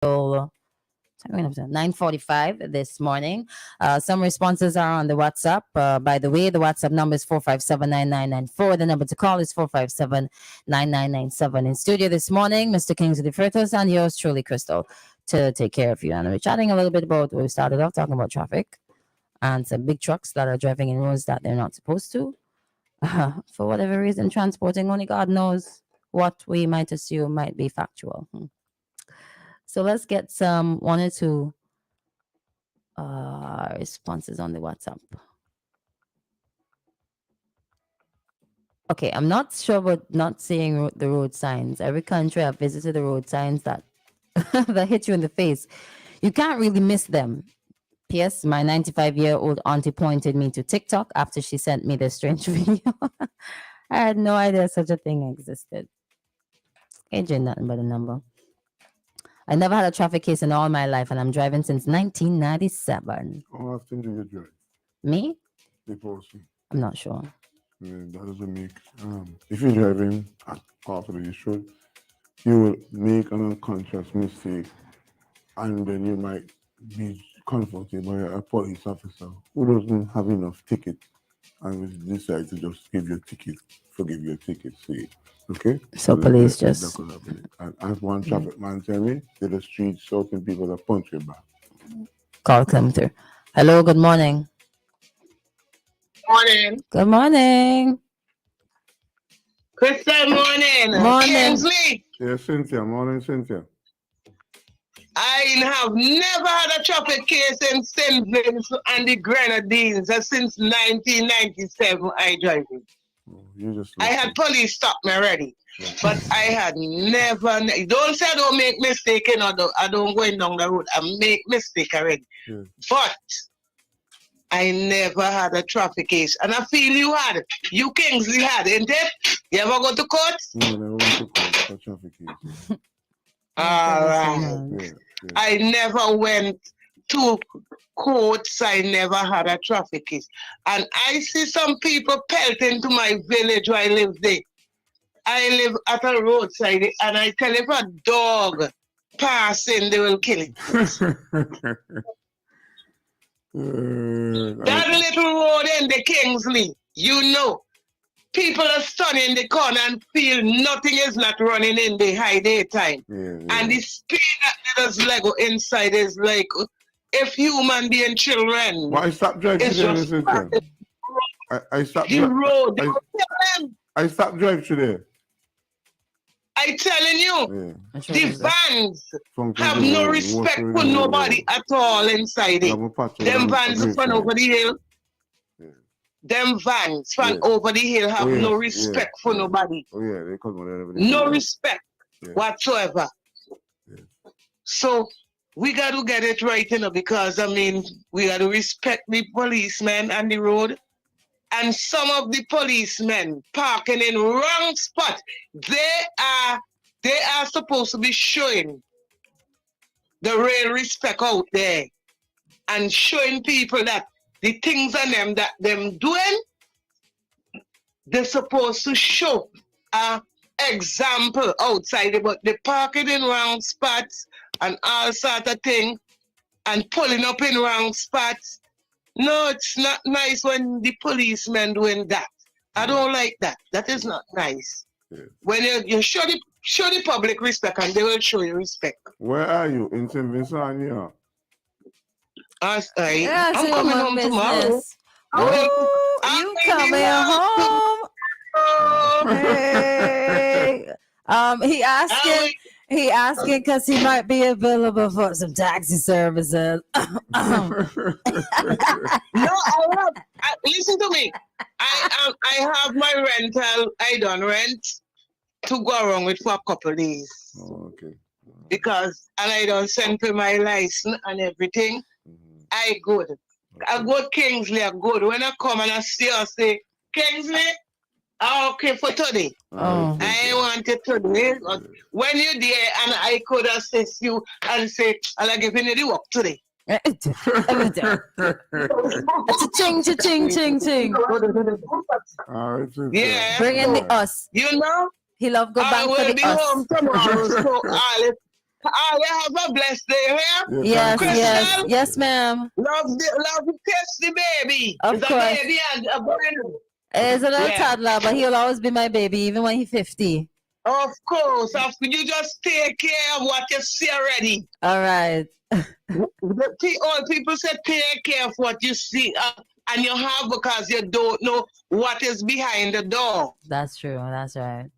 9:45 this morning. Some responses are on the WhatsApp. By the way, the WhatsApp number is 4579994. The number to call is 4579997. In studio this morning, Mr. Kingsley Defreitas and yours truly, Christal, to take care of you. And we're chatting a little bit about, we started off talking about traffic and some big trucks that are driving in roads that they're not supposed to. For whatever reason, transporting, only God knows what we might assume might be factual. So let's get some one or two responses on the WhatsApp. Okay, I'm not sure about not seeing the road signs. Every country I've visited, the road signs that that hit you in the face, you can't really miss them. P.S. My 95-year-old auntie pointed me to TikTok after she sent me this strange video. I had no idea such a thing existed. Agent nothing but a number. I never had a traffic case in all my life, and I'm driving since 1997. How often do you drive? Me? Before, I'm not sure. Yeah, that doesn't make. If you're driving after you should, you will make an unconscious mistake, and then you might be confronted by a police officer who doesn't have enough ticket and will decide to just give you a ticket, forgive your ticket, say, okay? So police just... And as one traffic man tell me, to the street shouting people that punch you back. Call come through. Hello, good morning. Morning. Good morning. Christal, morning. Morning. Kingsley. Yes, Cynthia. Morning, Cynthia. I have never had a traffic case in St. Vincent and the Grenadines since 1997 I drive it. I had police stop me already, but I had never, don't say I don't make mistake, I don't go down the road, I make mistake already. Yeah. But I never had a traffic case. And I feel you had, you Kingsley had, ain't it? You ever go to court? No, I never went to court for traffic case. All right. Yeah. I never went to courts. I never had a traffic case. And I see some people pelting to my village where I live there. I live at a roadside, and I tell if a dog passing, they will kill it. That little road in the Kingsley, you know, people are standing in the corner and feel nothing is not running in the high daytime. And the speed that there's Lego inside is like if human being children. Well, I stopped driving today. I stopped the road. I stopped driving today. I telling you, the vans have no respect for nobody at all inside it. Them vans run over the hill. Them vans run over the hill have no respect for nobody. They come no respect whatsoever. So we got to get it right, because I mean we got to respect the policemen and the road. And some of the policemen parking in wrong spot, they are supposed to be showing the real respect out there and showing people that the things on them that them doing, they're supposed to show an example outside, but they parking in wrong spots and all sort of thing and pulling up in wrong spots. No, it's not nice when the policemen doing that. I don't like that. That is not nice. When you show the public respect, and they will show you respect. Where are you? In St. Vincent, yeah. I'm coming home tomorrow. Oh, you coming home? Hey. He asking because he might be available for some taxi services. No, listen to me. I have my rental. I don't rent to go around with for a couple of days. Oh, okay. Because I don't send for my license and everything. I good. I go Kingsley. I good. When I come and I say Kingsley. Okay, for today. I want it today. When you're there and I could assist you and say, I'll give you the work today. It's a ching. Yeah. Bring in the us. You know? He love go back for the us. I will be home tomorrow. So You have a blessed day, yeah? Yes, thank you. yes, Christal, yes, ma'am. love the tasty baby. Of It's a course. baby and a boy. He's a little Yeah. toddler, but he'll always be my baby, even when he's 50. Of course, you just take care of what you see already. All right. All people say take care of what you see and you have because you don't know what is behind the door. That's true. That's right.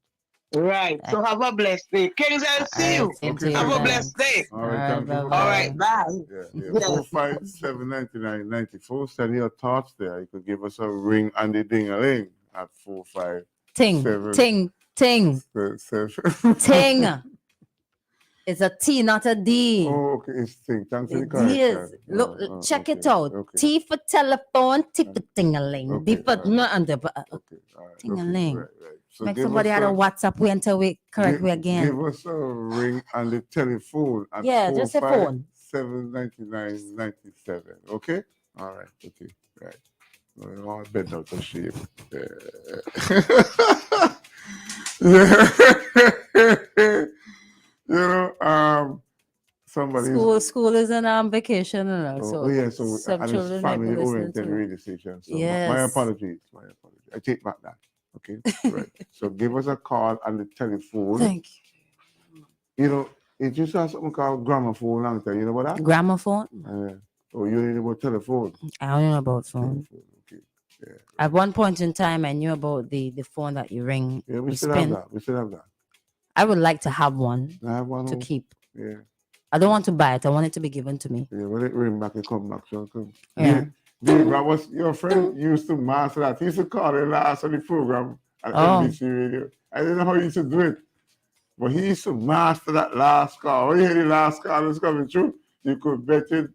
Right. So have a blessed day. Kings, I'll see All you. right. Same Okay, to you. Have a thank you. blessed day. All right, thank you. bye-bye. All right. Bye. Yeah. Yeah. 4579994. Send your thoughts there. You could give us a ring and the ding-a-ling at 45. Ting, ting, ting, ting. It's a T, not a D. Oh, okay, it's thing. Thanks for the It correction. is. Look, check it okay, out. Okay. T for telephone, T for ting-a-ling. D Okay, for all right. no under. Okay, all right. Ting-a-ling. Right. So Make give somebody us had a WhatsApp we until we correct we again. Give us a ring and the telephone at Yeah, just a phone. 79997. Okay? All right. Okay. Right. We're all bent out of shape. Somebody. School is on vacation, so yeah, so some and it's children might be family listening oriented to. radio station. So Yes. my apologies. I take back that. Okay, right. So give us a call on the telephone. Thank you. It used to have something called gramophone long time. You know about that? Gramophone? Oh, you know about telephone? I don't know about phone. Okay. Yeah. At one point in time, I knew about the phone that you ring. Yeah, we you still spin. have that. We still have that. I would like to have one I have one to keep. Yeah. I don't want to buy it. I want it to be given to me. Yeah, when it ring back, it come back. So come. Yeah. Your friend used to master that. He used to call the last of the program at Oh. NBC Radio. I didn't know how he used to do it. But he used to master that last call. When you hear the last call is coming through, you could bet it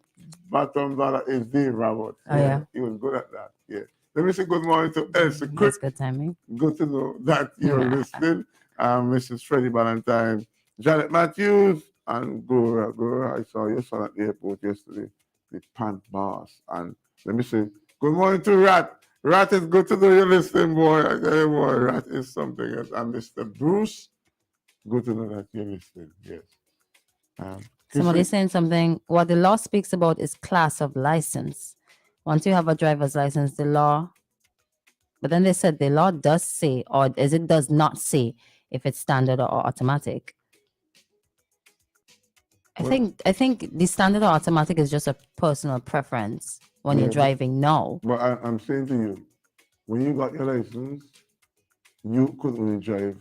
bottom dollar is Dave Robert. Oh, yeah. He was good at that. Yeah. Let me say good morning to Elsie Quick. That's good timing. Good to know that you're listening. Mrs. Freddie Valentine, Janet Matthews, and Gora. Gora, I saw your son at the airport yesterday, the pant boss. And let me say, good morning to Rat. Rat is good to know you're listening, boy. I tell you, boy, Rat is something else. And Mr. Bruce, good to know that you're listening. Yes. Somebody's saying something. What the law speaks about is class of license. Once you have a driver's license, the law. But then they said the law does say, or as it does not say, if it's standard or automatic. I think the standard or automatic is just a personal preference when you're driving now. But I'm saying to you, when you got your license, you could only drive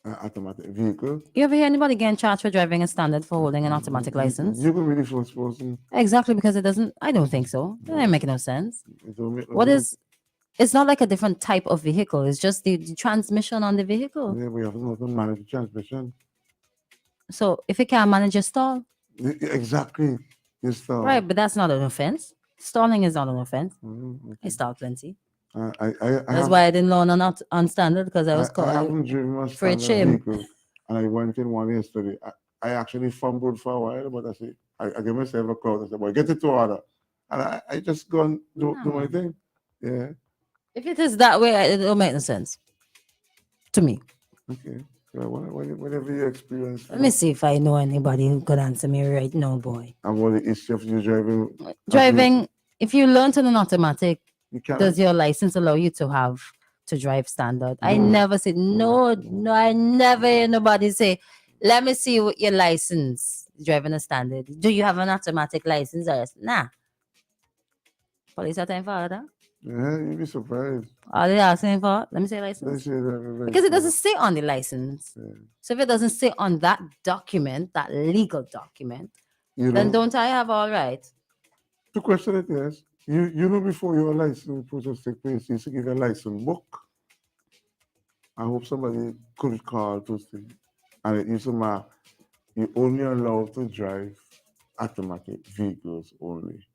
an automatic vehicle. You ever hear anybody getting charged for driving a standard for holding an automatic license? You can be the first person. Exactly, because it doesn't. I don't think so. It ain't making no sense. It don't make no What sense. is? It's not like a different type of vehicle. It's just the transmission on the vehicle. Yeah, we have to know how to manage the transmission. So if you can't manage a stall, Exactly. You stall. right? But that's not an offense. Stalling is not an offense. Okay. I stall plenty. I That's why I didn't learn on standard, because I was I called. haven't driven a for a standard shame. vehicle, and I went in one yesterday. I actually fumbled for a while, but I said, I gave myself a call. I said, well, get it to order. And I just go and do my thing. Yeah. If it is that way, it don't make no sense to me. Okay. So whenever you experience. Let me see if I know anybody who could answer me right now, boy. And what the issue of you driving? Driving, if you learn to an automatic, You can't. does your license allow you to drive standard? I never said no. I never hear nobody say, let me see what your license driving a standard. Do you have an automatic license? Or nah. Police are time for that. Yeah, you'd be surprised. Are they asking for? Let me say They license. say that Because it doesn't say on the license. Yeah. So if it doesn't say on that document, that legal document, You then know, don't I have all right? to question it, yes. You know, before your license process take place, you used to give a license book. I hope somebody could call to see. And it used to matter, you only allowed to drive automatic vehicles only.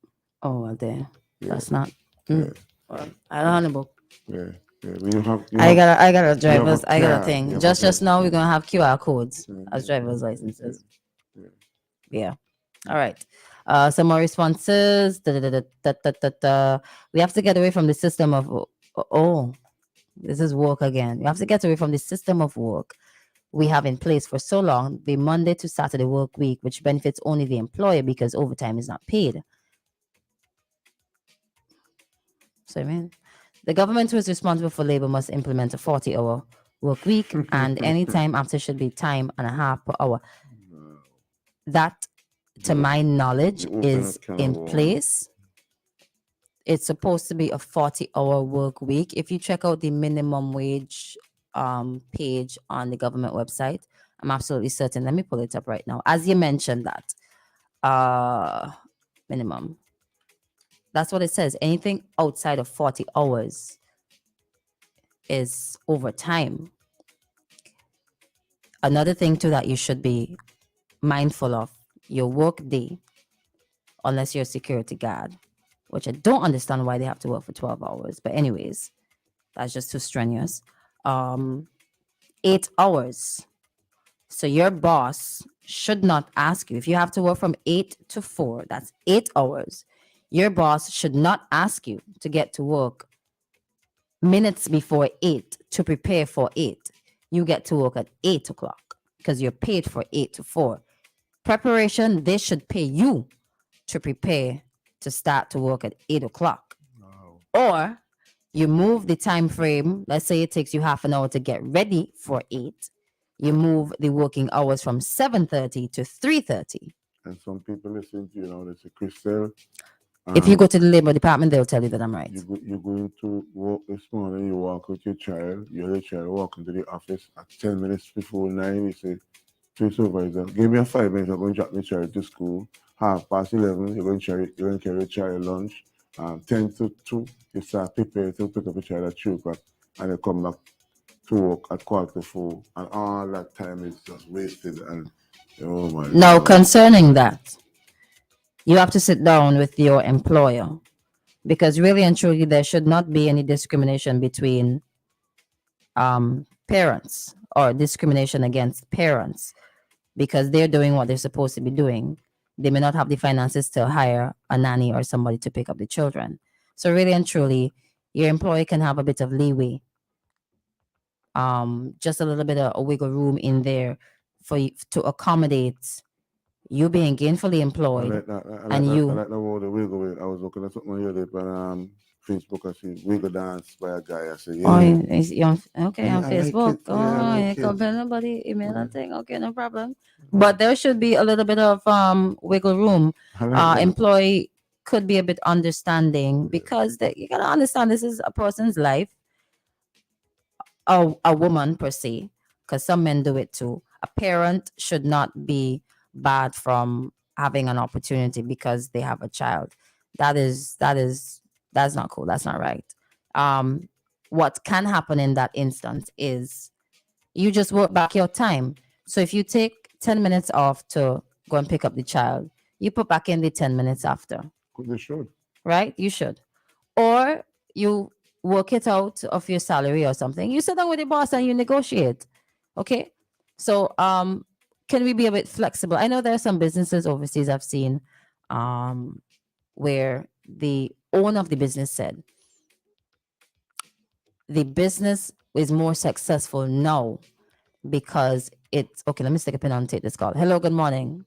Oh, well, there. Yeah. That's not. Yeah. Well, I don't know the book. Yeah. When you have, I got a a driver's. I got a car, thing. you have Just a now we're gonna have QR codes Mhm. as driver's licenses. Yeah. Yeah. All right. Some more responses. We have to get away from the system of this is work again. We have to get away from the system of work we have in place for so long, the Monday to Saturday work week, which benefits only the employer because overtime is not paid. So, I mean, the government who is responsible for labor must implement a 40-hour work week, and any time after should be time and a half per hour. That, to my knowledge, is in place. It's supposed to be a 40-hour work week. If you check out the minimum wage page on the government website, I'm absolutely certain. Let me pull it up right now. As you mentioned that, minimum. That's what it says. Anything outside of 40 hours is overtime. Another thing too that you should be mindful of, your work day, unless you're a security guard, which I don't understand why they have to work for 12 hours. But anyways, that's just too strenuous. 8 hours. So your boss should not ask you if you have to work from 8 to 4. That's 8 hours. Your boss should not ask you to get to work minutes before 8 to prepare for 8. You get to work at 8 o'clock because you're paid for 8 to 4. Preparation, they should pay you to prepare to start to work at 8 o'clock. Wow. Or you move the time frame. Let's say it takes you half an hour to get ready for 8. You move the working hours from 7:30 to 3:30. And some people listen to you now, they say, Christal, If you go to the labor department, they'll tell you that I'm right. you're going to work this morning, you walk with your child, your little child walk into the office at 10 minutes before 9, you say to your supervisor, give me a 5 minutes, I'm going to drop my child to school. 11:30, you're going to carry your child lunch. 10 to 2, you start preparing to pick up your child at 3 o'clock, and you come back to work at 4:15, and all that time is just wasted. And oh my Now, God. concerning that, you have to sit down with your employer, because really and truly there should not be any discrimination between parents or discrimination against parents, because they're doing what they're supposed to be doing. They may not have the finances to hire a nanny or somebody to pick up the children. So really and truly, your employer can have a bit of leeway, just a little bit of a wiggle room in there for you to accommodate you being gainfully employed. I like that word, the wiggle way. I was looking at something the other day on Facebook. I see wiggle dance by a guy. I say, yeah. Oh, okay, Yeah, on I like Facebook. it. Yeah, I like You it. compare nobody email and thing. Okay, no problem. But there should be a little bit of wiggle room. I like that. Employee could be a bit understanding, because you gotta understand this is a person's life, a woman per se, because some men do it too. A parent should not be barred from having an opportunity because they have a child. That's not cool. That's not right. What can happen in that instance is you just work back your time. So if you take 10 minutes off to go and pick up the child, you put back in the 10 minutes after. They should. Right? You should. Or you work it out of your salary or something. You sit down with the boss and you negotiate. Okay? So can we be a bit flexible? I know there are some businesses overseas I've seen where the owner of the business said the business is more successful now because it's okay. Let me stick a pin on and take this call. Hello, good morning.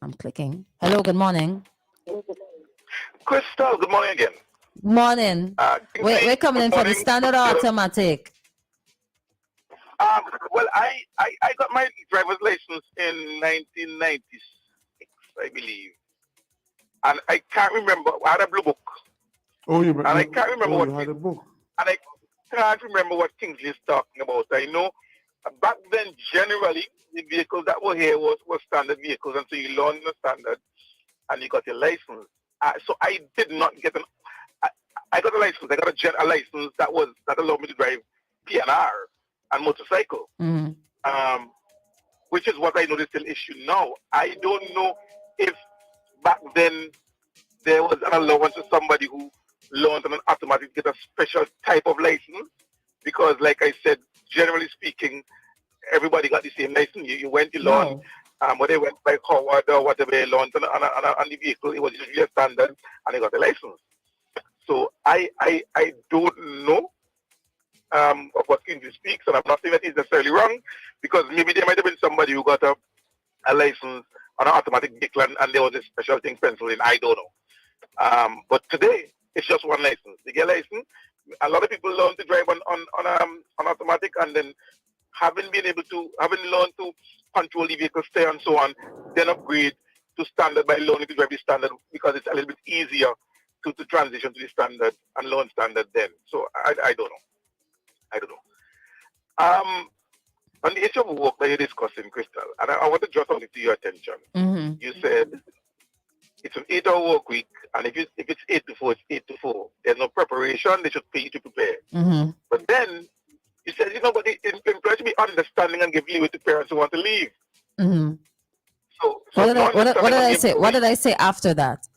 I'm clicking. Hello, good morning. Christal, good morning again. Morning. We're coming in for the standard or automatic. Well, I got my driver's license in 1996, I believe. And I can't remember. I had a blue book. Oh, you and I can't remember what you had a book. And I can't remember what Kingsley is talking about. I know back then, generally, the vehicles that were here was standard vehicles, and so you learned the standard and you got your license. So I did not get I got a license. I got a license that allowed me to drive PNR and motorcycle, which is what I know is still issue now. I don't know if back then there was an allowance to somebody who learned on an automatic get a special type of license, because like I said, generally speaking, everybody got the same license. You went to learn, but they went by Howard or whatever they learned on the vehicle. It was usually a standard, and they got the license. So I don't know of what Kingsley speaks, and I'm not saying that he's necessarily wrong, because maybe there might have been somebody who got a license on an automatic vehicle and there was a special thing penciled in. I don't know. But today, it's just one license. You get a license. A lot of people learn to drive on automatic, and then having learned to control the vehicle, stay and so on, then upgrade to standard by learning to drive the standard, because it's a little bit easier to transition to the standard and learn standard then. So I don't know. I don't know. On the issue of work that you're discussing, Christal, and I want to draw something to your attention. Mm-hmm. You said it's an 8-hour work week, and if it's 8 to 4, it's 8 to 4. There's no preparation. They should pay you to prepare. Mm-hmm. But then you said, but the employer should be understanding and give leeway to parents who want to leave. Mm-hmm. So what did I say? What did I say after that?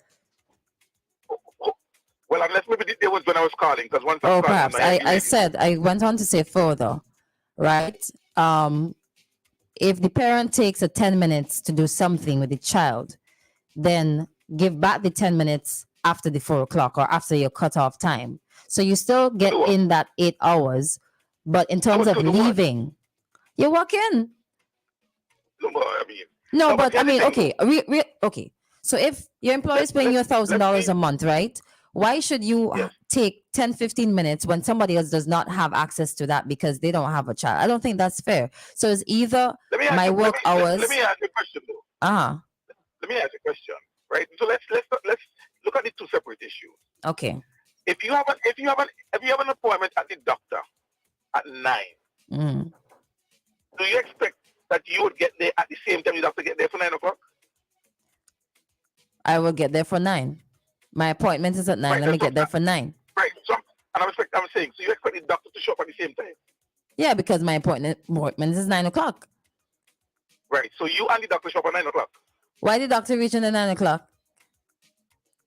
Well, unless maybe it was when I was calling, because once Oh, perhaps I said, I went on to say further, right? If the parent takes a 10 minutes to do something with the child, then give back the 10 minutes after the 4 o'clock or after your cutoff time. So you still get in that 8 hours, but in terms of leaving, you walk in. No, but I mean, okay, okay. So if your employer is paying you $1,000 a month, right? Why should you take 10, 15 minutes when somebody else does not have access to that because they don't have a child? I don't think that's fair. So it's either my work hours. Let me ask you a question, though. Let me ask you a question, right? So let's look at the two separate issues. Okay. If you have an appointment at the doctor at 9, do you expect that you would get there at the same time you'd have to get there for 9 o'clock? I will get there for 9. My appointment is at 9. Right, let me get there for 9. Right. So I'm saying, so you expect the doctor to show up at the same time? Yeah, because my appointment is 9 o'clock. Right. So you and the doctor show up at 9 o'clock. Why the doctor reaching at 9 o'clock?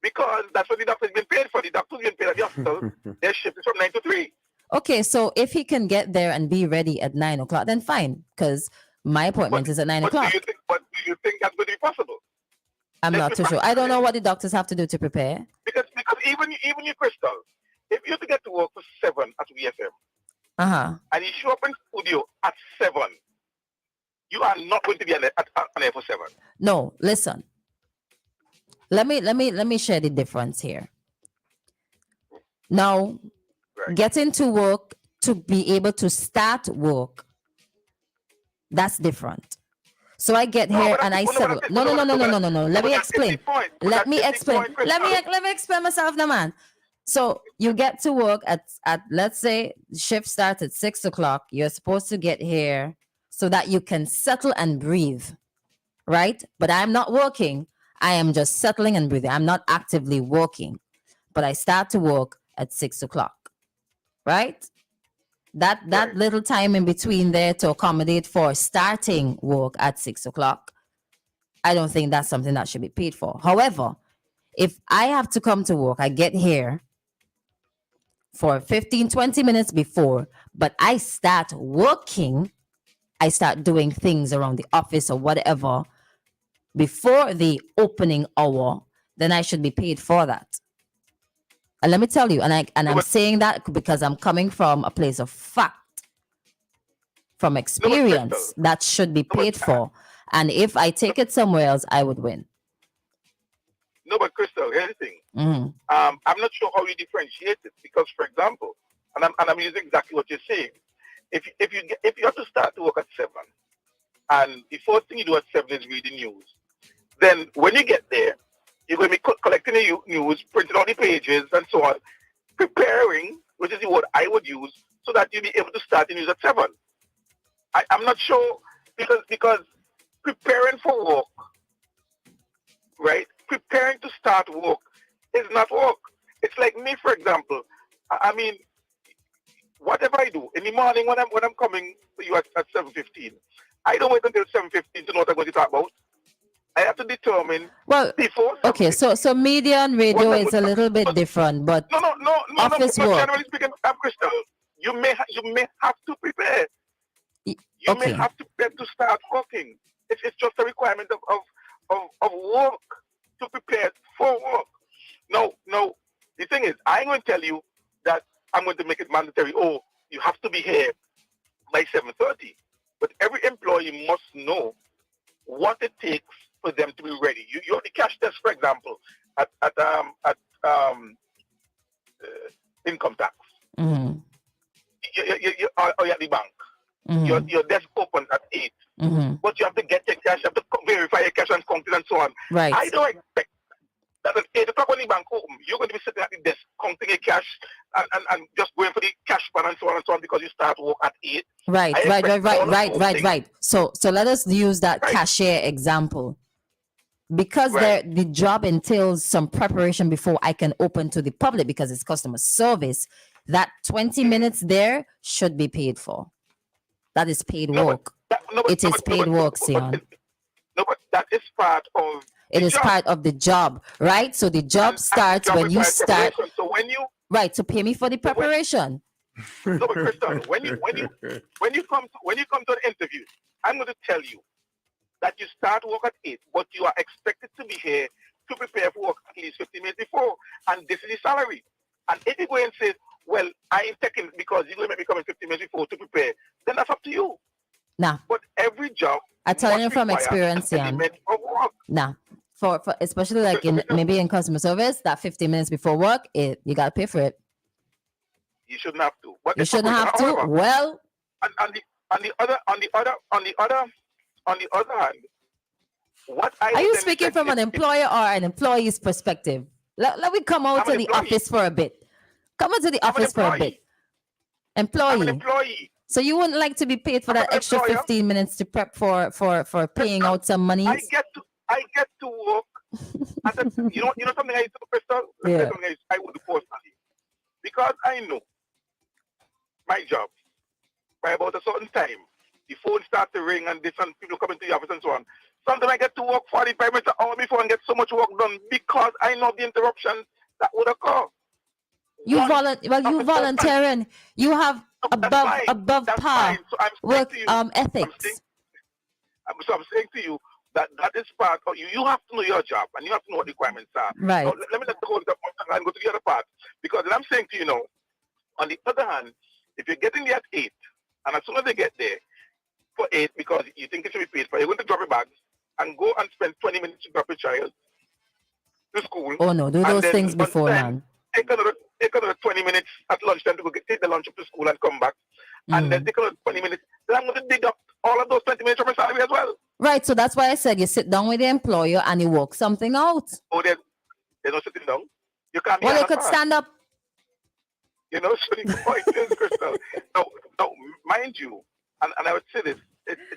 Because that's what the doctor's been paid for. The doctor's been paid at the hospital. Their shift is from 9 to 3. Okay, so if he can get there and be ready at 9 o'clock, then fine, because my appointment is at 9 o'clock. Do you think that's going to be possible? I'm not too sure. I don't know what the doctors have to do to prepare. Because even you, Christal, if you have to get to work for 7 at VFM, and you show up in studio at 7, you are not going to be on air for 7. No, listen. Let me share the difference here. Now, getting to work to be able to start work, that's different. So I get here and I settle. No. Let me explain. Let me explain myself now, man. So you get to work at let's say shift starts at 6 o'clock. You're supposed to get here so that you can settle and breathe, right? But I'm not working. I am just settling and breathing. I'm not actively working, but I start to work at 6 o'clock, right? That little time in between there to accommodate for starting work at 6 o'clock, I don't think that's something that should be paid for. However, if I have to come to work, I get here for 15, 20 minutes before, but I start working, I start doing things around the office or whatever before the opening hour, then I should be paid for that. And let me tell you, I'm saying that because I'm coming from a place of fact, from experience, that should be paid for. And if I take it somewhere else, I would win. No, but Christal, here's the thing. I'm not sure how you differentiate it because, for example, and I'm using exactly what you're saying. If you have to start to work at 7, and the first thing you do at 7 is read the news, then when you get there, you're going to be collecting the news, printing all the pages, and so on, preparing, which is the word I would use, so that you'll be able to start the news at 7. I'm not sure because preparing for work, right? Preparing to start work is not work. It's like me, for example. I mean, whatever I do in the morning when I'm coming to you at 7:15, I don't wait until 7:15 to know what I'm going to talk about. I have to determine before. Okay, so media and radio is a little bit different, but no. Office work. Generally speaking, Christal, you may have to prepare. You may have to prepare to start working. It's just a requirement of work to prepare for work. No. The thing is, I ain't going to tell you that I'm going to make it mandatory. Oh, you have to be here by 7:30. But every employee must know what it takes for them to be ready. You have the cash desk, for example, at income tax. Mm-hmm. Or you're at the bank. Mm-hmm. Your desk opens at 8. Mm-hmm. But you have to get your cash, you have to verify your cash and count it and so on. Right. I don't expect that at 8 o'clock when the bank open, you're going to be sitting at the desk counting your cash and just going for the cash bar and so on because you start work at 8. Right. So let us use that cashier example. Because the job entails some preparation before I can open to the public because it's customer service, that 20 minutes there should be paid for. That is paid work. It is paid work, Sion. No, but that is part of it is job. Part of the job, right? So the job starts when you start. So when you to pay me for the preparation. No, but Christal, when you come to an interview, I'm going to tell you that you start work at 8, but you are expected to be here to prepare for work at least 15 minutes before, and this is the salary. And if you go and say, well, I ain't taking because you're going to make me come in 15 minutes before to prepare, then that's up to you. Nah. But every job, I tell you from experience, Jan. Nah. For especially like maybe in customer service, that 15 minutes before work, you gotta pay for it. You shouldn't have to. But you shouldn't have to. However, well, on the other hand, what I are you speaking from an employer or an employee's perspective? Let me come out to the office for a bit. Come out to the office for a bit. Employee. I'm an employee. So you wouldn't like to be paid for that extra 15 minutes to prep for paying out some money? I get to work. You know something I do, Christal? Yeah. I would do personally. Because I know my job, by about a certain time, the phone starts to ring and different people come into the office and so on. Sometimes I get to work 45 minutes an hour before and get so much work done because I know the interruptions that would occur. You volunteering. You have above par work ethics. So I'm saying to you that is part of you. You have to know your job and you have to know what the requirements are. Right. Now, let me let go of the point and go to the other part. Because I'm saying to you now, on the other hand, if you're getting there at 8, and as soon as they get there for 8 because you think it should be paid for, you're going to drop your bags and go and spend 20 minutes to drop your child to school. Oh no, do those things before, man. Take another 20 minutes at lunchtime to go take the lunch up to school and come back. And then take another 20 minutes. Then I'm going to dig up all of those 20 minutes from my salary as well. Right, so that's why I said you sit down with the employer and you work something out. Oh, there's no sitting down. You can't be you could stand up. So the point is, Christal, now, mind you, and I would say this,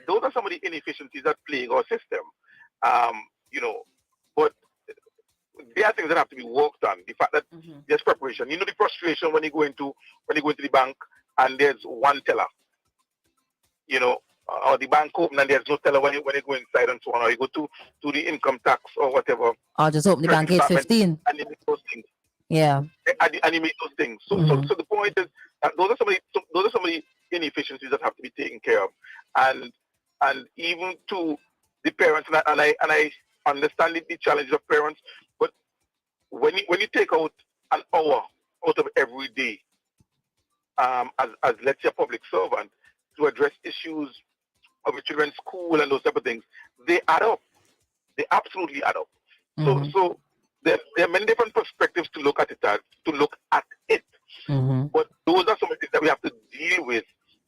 those are some of the inefficiencies that plague our system. But there are things that have to be worked on. The fact that there's preparation. The frustration when you go into the bank and there's one teller. Or the bank open and there's no teller when you go inside and so on, or you go to the income tax or whatever. Or just open the bank 8:15. And you make those things. Yeah. And you make those things. So the point is that those are some of the inefficiencies that have to be taken care of. And even to the parents, and I understand the challenges of parents, but when you take out an hour out of every day, as let's say a public servant, to address issues of your children's school and those type of things, they add up. They absolutely add up. So there are many different perspectives to look at it. But those are some of the things that we have to deal with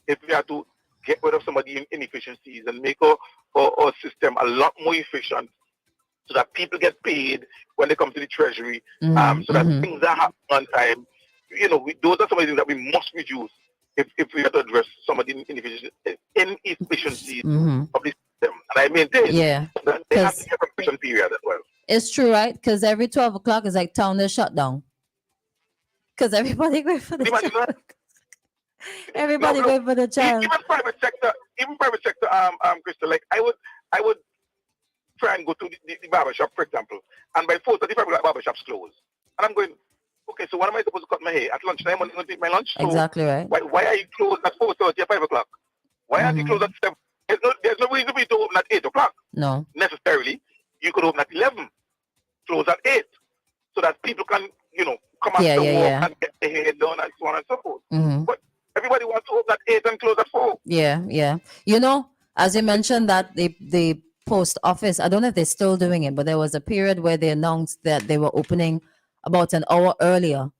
if we have to get rid of some of the inefficiencies and make our system a lot more efficient, so that people get paid when they come to the treasury, so that things are happening on time. Those are some of the things that we must reduce if we have to address some of the inefficiencies of the system. And I maintain that they have to have a preparation period as well. It's true, right? Because every 12 o'clock is like town is shut down. Because everybody going for the child. Everybody going for the child. Even private sector, Christal, like I would try and go to the barber shop, for example, and by 4:35 barber shops close. And I'm going, okay, so when am I supposed to cut my hair? At lunchtime when I'm going to take my lunch? So exactly right. Why are you closed at 4:30 or 5 o'clock? Why aren't you closed at 7? There's no reason for you to open at 8 o'clock. No. Necessarily. You could open at 11, close at 8, so that people can, come after work and get their hair done and so on and so forth. But Everybody wants to open at 8 and close at 4. Yeah, yeah. You know, as you mentioned that the post office, I don't know if they're still doing it, but there was a period where they announced that they were opening about an hour earlier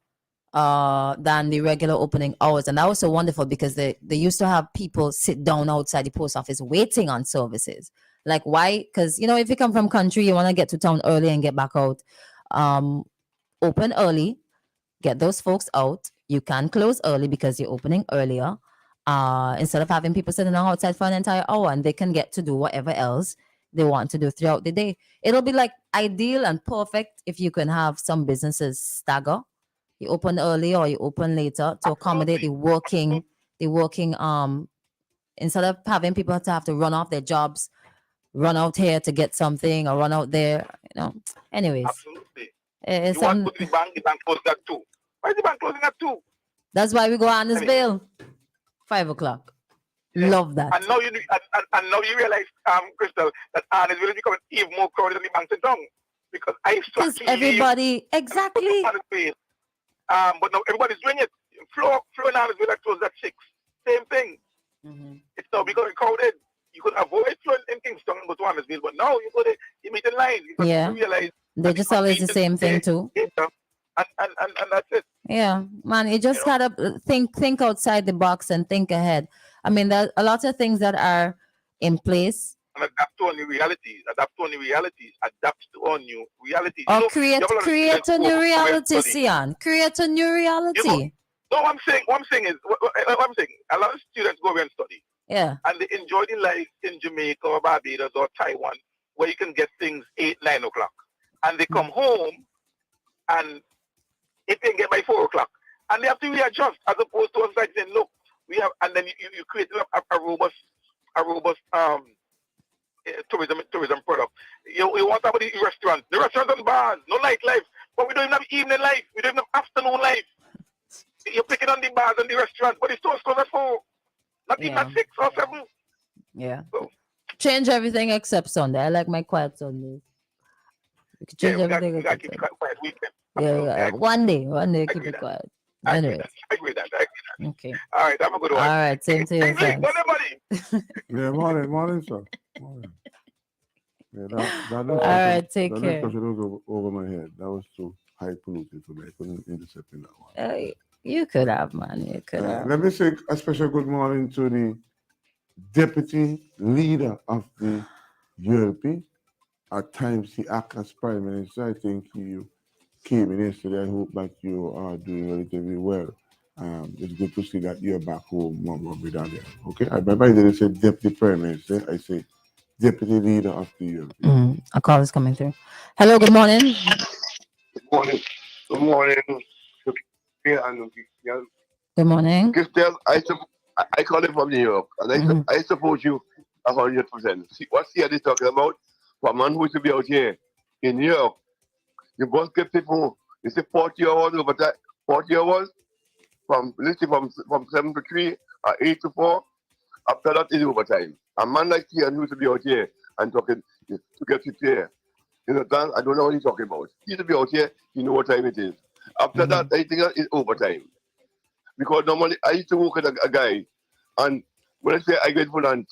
than the regular opening hours. And that was so wonderful because they used to have people sit down outside the post office waiting on services. Like why? Because if you come from country, you want to get to town early and get back out. Open early, get those folks out. You can close early because you're opening earlier. Instead of having people sitting outside for an entire hour, and they can get to do whatever else they want to do throughout the day. It'll be like ideal and perfect if you can have some businesses stagger. You open early or you open later to accommodate the working instead of having people to have to run off their jobs, run out here to get something or run out there. Anyways. Absolutely. It's you want to go to the bank closes at 2. Why is the bank closing at 2? That's why we go on this bill. 5 o'clock. Yeah. Love that. And now you realize, Christal, that Arnes will become even more crowded than the banks in town. Because I used to Because everybody, exactly. But now everybody's doing it. Floor and Arnes will close at 6. Same thing. Mm-hmm. It's now becoming crowded. You could avoid floor in Kingston and go to Arnesville, but now you go there, you meet in line. Yeah. You realize They just always the same thing too. And that's it. Yeah, man, you just gotta think outside the box and think ahead. I mean, there's a lot of things that are in place. And adapt to our new realities. Adapt to our new realities. Or create a new reality, Sian. Create a new reality. No, what I'm saying is, a lot of students go away and study. Yeah. And they enjoy the life in Jamaica or Barbados or Taiwan, where you can get things 8, 9 o'clock. And they come home and it can get by 4 o'clock. And they have to readjust as opposed to us like saying, look, we have, and then you create a robust tourism product. You want somebody in restaurants. The restaurants and bars, no nightlife. But we don't even have evening life. We don't even have afternoon life. You're picking on the bars and the restaurants, but the stores close at 4. Not even at 6 or 7. Yeah. So, change everything except Sunday. I like my quiet Sundays. We can change everything. We got to keep it quiet weekend. Yeah. One day keep it quiet. Anyway. I agree with that. Okay. All right, have a good one. All right, same to you, friends. Yeah, morning, sir. Morning. Yeah, all right, take care. That discussion was over my head. That was too high polluted for me. I couldn't intercept in that one. You could have, man. You could have. Let me say a special good morning to the deputy leader of the ULP. At times he acts as prime minister. I think you came in yesterday. I hope that you are doing relatively well. It's good to see that you're back home, Mom, with that there. Okay, I didn't say deputy prime minister. I say deputy leader of the ULP. A call is coming through. Hello, good morning. Good morning. Good morning. Good morning. Christal, I call it from New York, and I support you 100%. See, what Sian is talking about, for a man who should be out here in New York, you must give people, you say 40 hours over time, 40 hours from 7 to 3 or 8 to 4. After that is overtime. A man like Sian who should be out here and talking to get it here. I don't know what he's talking about. He should be out here, you know what time it is. After that, I think that is overtime. Because normally I used to work with a guy, and when I say I get for lunch,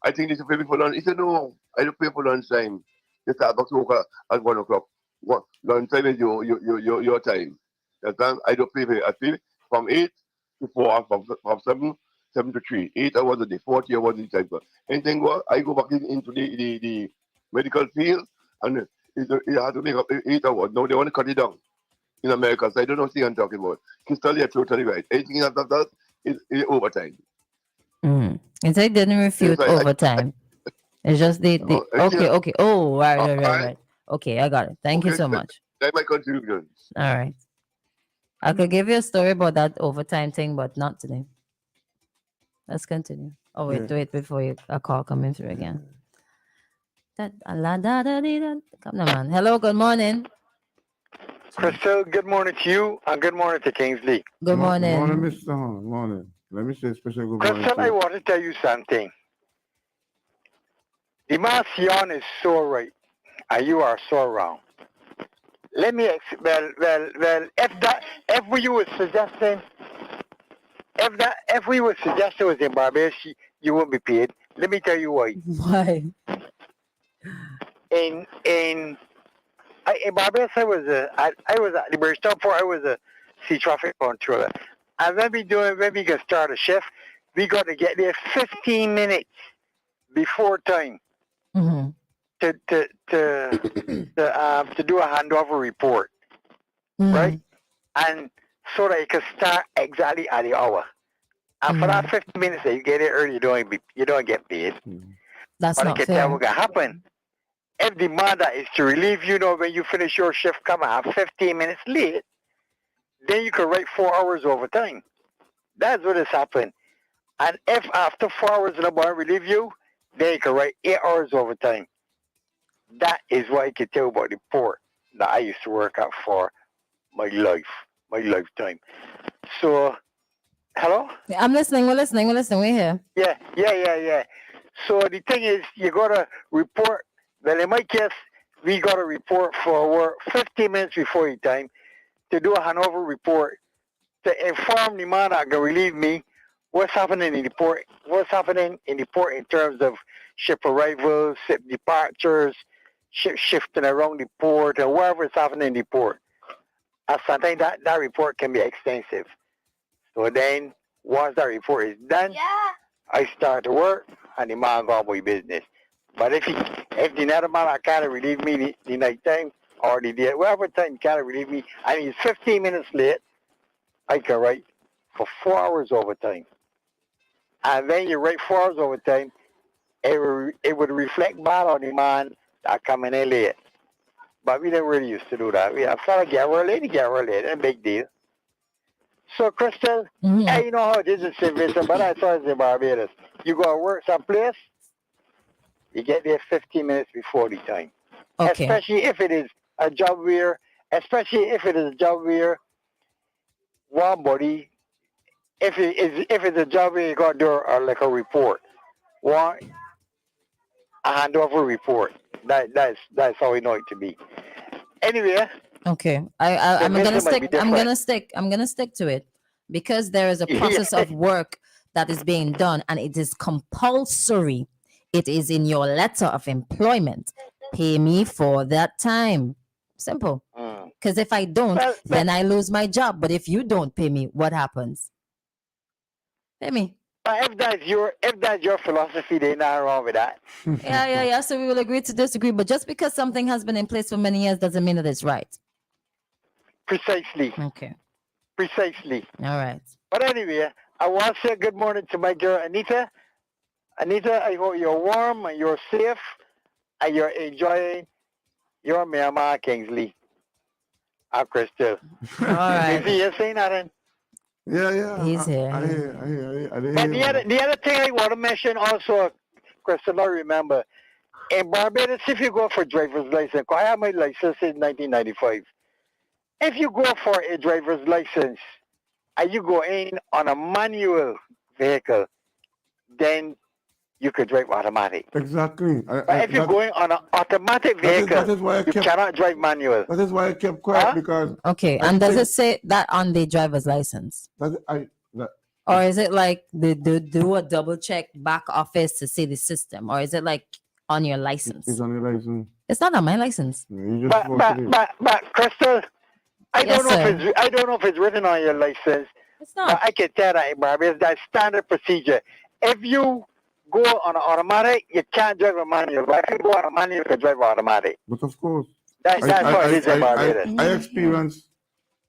I think they should pay me for lunch. He said, no, I don't pay for lunch time. They start back to work at 1 o'clock. Lunch time is your time. I don't pay for it. I pay from 8 to 4, from 7 to 3. 8 hours a day, 40 hours a day. Anything I go back into the medical field, and you have to make up 8 hours. Now they want to cut it down in America, so I don't know what I'm talking about. Christal, you're totally right. Anything after that is overtime. And they didn't refute overtime. It's just the okay. Oh, right. Okay, I got it. Thank you so much. That's my contribution. All right. I could give you a story about that overtime thing, but not today. Let's continue. Oh, wait before a call coming through again. Come on, man. Hello, good morning. Christal, good morning to you and good morning to Kingsley. Good morning. Morning, Mr. Horn. Morning. Let me say a special good morning. Christal, I want to tell you something. The Marcion is so right, and you are so wrong. Let me if you were suggesting if we would suggest it was in Barbados, you wouldn't be paid. Let me tell you why. Why? In Barbados, I was at the British Port. I was a sea traffic controller. And when we can start a shift, we got to get there 15 minutes before time Mm-hmm. to do a handover report, Mm-hmm. right? And so that it can start exactly at the hour. And for that 15 minutes that you get there early, you don't get paid. That's But I not can tell fair. what's gonna happen. If the mother is to relieve you, when you finish your shift, come out 15 minutes late, then you can write 4 hours overtime. That's what has happened. And if after 4 hours nobody relieve you, then you can write 8 hours overtime. That is what I can tell about the port that I used to work at for my lifetime. So, hello? I'm listening. We're listening. We're here. Yeah. So the thing is, you gotta report. Well, in my case, we gotta report for work 15 minutes before your time to do a handover report to inform the man that can relieve me what's happening in the port, in terms of ship arrivals, ship departures, ship shifting around the port, or whatever is happening in the port. And sometimes that report can be extensive. So then, once that report is done, I start to work, and the man go about his business. But if the other man can't relieve me the night time, or the day, whatever time he can't relieve me, and he's 15 minutes late, I can write for 4 hours overtime. And then you write 4 hours overtime, it would reflect bad on the man that coming in late. But we didn't really used to do that. We have fella get late, a big deal. So, Christal, you know how this is St. Vincent, but I thought it's in Barbados. You go to work someplace, you get there 15 minutes before the time. Okay. Especially if it is a job where one body, if it's a job where you got to do like a report, a handover report. That's how we know it to be. Anyway. Okay. I'm St. gonna Vincent might stick. be I'm gonna different. stick. I'm gonna stick to it because there is a process of work that is being done, and it is compulsory. It is in your letter of employment. Pay me for that time. Simple. Because if I don't, then I lose my job. But if you don't pay me, what happens? Pay me. But if that's your philosophy, there's nothing wrong with that. Yeah. So we will agree to disagree. But just because something has been in place for many years doesn't mean that it's right. Precisely. Okay. Precisely. All right. But anyway, I want to say good morning to my girl Anita. Anita, I hope you're warm and you're safe and you're enjoying your Myanmar Kingsley. I'm Christal. All right. Is he saying nothing? Yeah. He's here. I hear. But the other thing I want to mention also, Christal, I remember, in Barbados, if you go for driver's license, I have my license in 1995. If you go for a driver's license and you go in on a manual vehicle, then you could drive automatic. Exactly. But if you're going on an automatic vehicle, that is why you cannot drive manual. That is why I kept quiet because. Okay. And does it say that on the driver's license? Or is it like they do a double check back office to see the system? Or is it like on your license? It's on your license. It's not on my license. But Christal, I don't know if it's written on your license. It's not. But I can tell that in Barbados, that's standard procedure. If you go on an automatic, you can't drive a manual. But if you go on a manual, you can drive automatic. But of course. That's what it is in Barbados. I experienced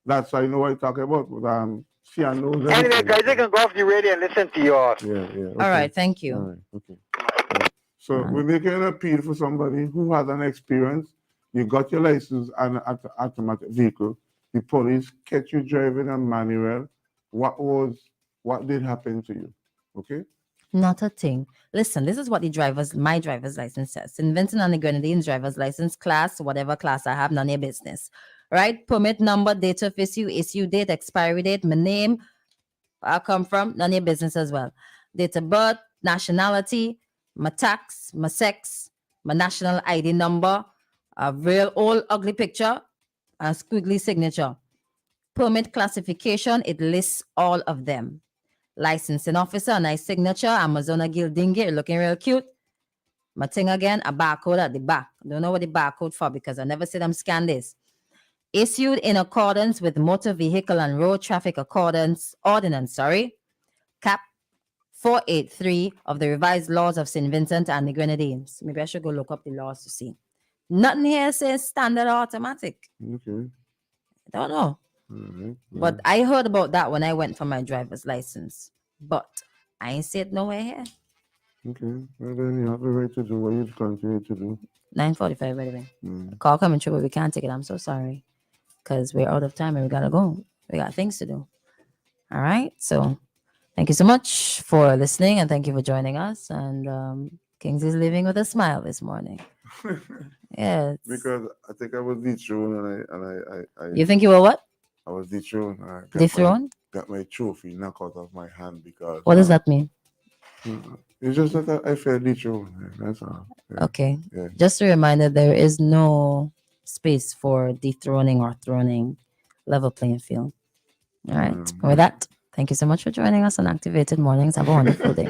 that, so I know what you're talking about. But she knows anyway, guys, I can go off the radio and listen to you all. Yeah. Okay. All right, thank you. All right, okay. So we're making an appeal for somebody who has an experience. You got your license and an automatic vehicle. The police catch you driving a manual. What did happen to you? Okay. Not a thing. Listen, this is what my driver's license says. St. Vincent and the Grenadines driver's license class, whatever class I have, none of your business. Right? Permit number, date of issue date, expiry date, my name, where I come from, none of your business as well. Date of birth, nationality, my tax, my sex, my national ID number, a real old ugly picture, and squiggly signature. Permit classification, it lists all of them. licensing officer, nice signature, Amazona Gildingi, looking real cute. My thing again, a barcode at the back. Don't know what the barcode for because I never see them scan this. Issued in accordance with Motor Vehicle and Road Traffic Ordinance, Cap 483 of the revised laws of St. Vincent and the Grenadines. Maybe I should go look up the laws to see. Nothing here says standard automatic. Okay. I don't know. Alright. But I heard about that when I went for my driver's license. But I ain't see it nowhere here. Okay. Well, then you have the right to do what you continue to do. 9:45, by the way. Call coming through, but we can't take it. I'm so sorry. Because we're out of time and we gotta go. We got things to do. All right. So thank you so much for listening and thank you for joining us. And Kings is living with a smile this morning. Yes. Because I think I was dethroned and You think you were what? I was dethroned. Dethroned? Got my trophy knocked out of my hand because. What does that mean? It's just that I felt dethroned. That's all. Yeah. Okay. Yeah. Just a reminder, there is no space for dethroning or throning. Level playing field. All right. With that, thank you so much for joining us on Activated Mornings. Have a wonderful day.